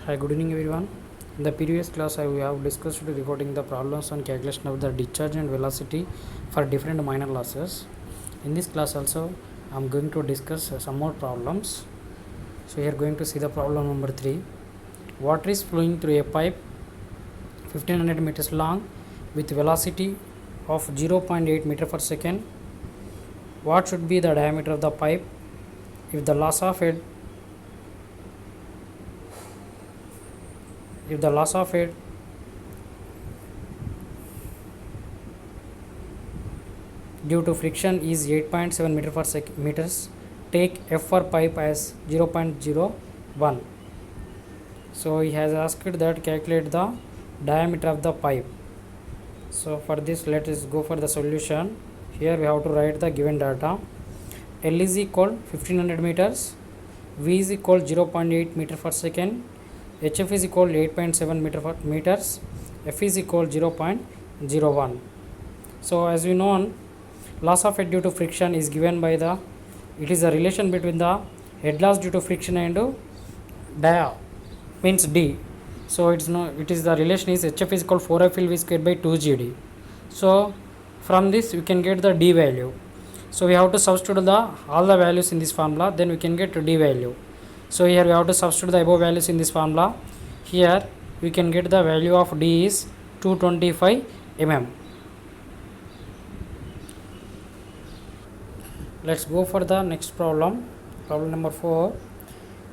Hi, good evening everyone. In the previous class, we have discussed regarding the problems on calculation of the discharge and velocity for different minor losses. In this class also, I am going to discuss some more problems. So, we are going to see the problem number 3. Water is flowing through a pipe 1500 meters long with velocity of 0.8 meter per second. What should be the diameter of the pipe if the loss of it due to friction is 8.7 meter per meters, take F for pipe as 0.01. So he has asked that calculate the diameter of the pipe. So for this, let us go for the solution. Here we have to write the given data. L is equal 1500 meters, V is equal 0.8 meter per second, HF is equal 8.7 meters, F is equal 0.01. So as we know, loss of head due to friction is given by it is a relation between the head loss due to friction and dia means D. So it is the relation is HF is equal 4FLV square by 2GD. So from this we can get the D value. So we have to substitute all the values in this formula, then we can get D value. So here we have to substitute the above values in this formula. Here we can get the value of D is 225 mm. Let's go for the next problem. Problem number 4.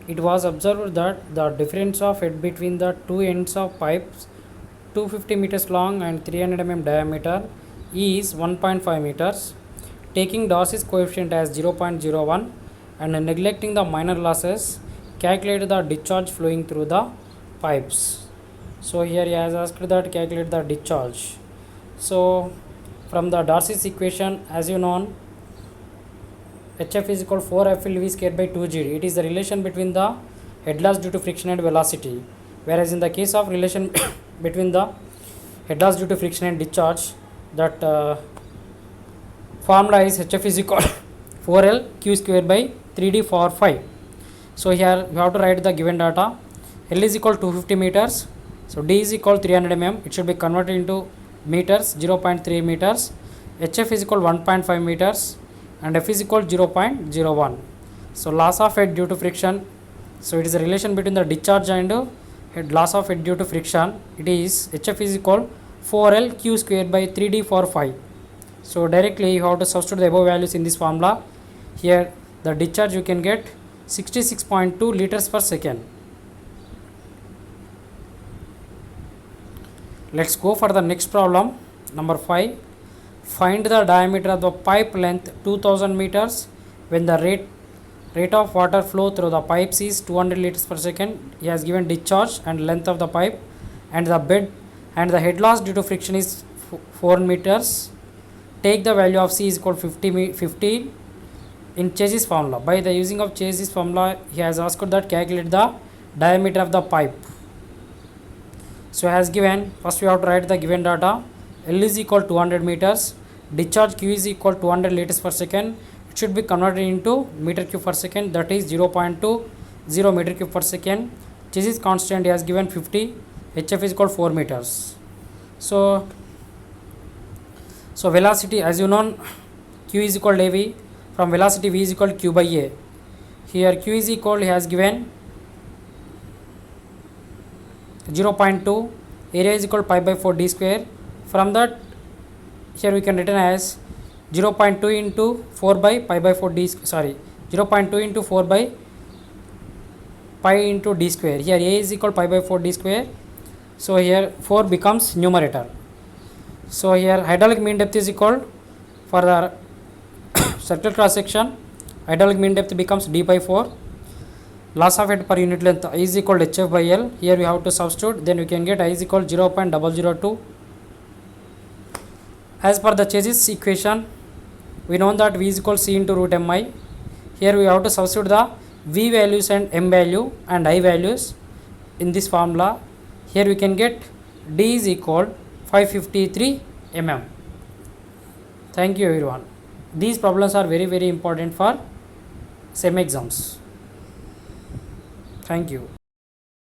It was observed that the difference of head between the two ends of pipes 250 meters long and 300 mm diameter is 1.5 meters. Taking Darcy's coefficient as 0.01 and neglecting the minor losses, calculate the discharge flowing through the pipes. So here he has asked that calculate the discharge. So from the Darcy's equation, as you know, HF is equal 4FLV square by 2GD. It is the relation between the head loss due to friction and velocity. Whereas in the case of relation between the head loss due to friction and discharge, that formula is HF is equal 4L Q square by 3D for 5. So here we have to write the given data. L is equal 250 meters. So D is equal 300 mm. It should be converted into meters, 0.3 meters. HF is equal 1.5 meters. And F is equal 0.01. So loss of head due to friction. So it is a relation between the discharge and head loss of head due to friction. It is HF is equal 4L Q square by 3D for 5. So directly you have to substitute the above values in this formula. Here the discharge you can get 66.2 liters per second. Let's go for the next problem. Number 5. Find the diameter of the pipe length 2000 meters when the rate of water flow through the pipes is 200 liters per second. He has given discharge and length of the pipe and the bed and the head loss due to friction is 4 meters. Take the value of C is equal 50 in Chase's formula. By the using of Chase's formula, he has asked that calculate the diameter of the pipe. So as given, first we have to write the given data. L is equal 200 meters. Discharge Q is equal 200 liters per second. It should be converted into meter cube per second, that is 0.20 meter cube per second. Chase's constant he has given 50. HF is equal 4 meters. So velocity, as you know, Q is equal to AV. From velocity V is equal to Q by A. Here Q is equal, he has given 0.2. Area is equal to pi by 4 D square. From that, here we can written as 0.2 into 4 by pi by 4 D, 0.2 into 4 by pi into D square. Here A is equal to pi by 4 D square. So here 4 becomes numerator. So here hydraulic mean depth is equal for the circular cross section. Hydraulic mean depth becomes D by 4. Loss of head per unit length I is equal to HF by L. Here we have to substitute. Then we can get I is equal to 0.002. As per the Chase's equation, we know that V is equal to C into root Mi. Here we have to substitute the V values and M value and I values in this formula. Here we can get D is equal 553 mm. Thank you everyone. These problems are very important for SEM exams. Thank you.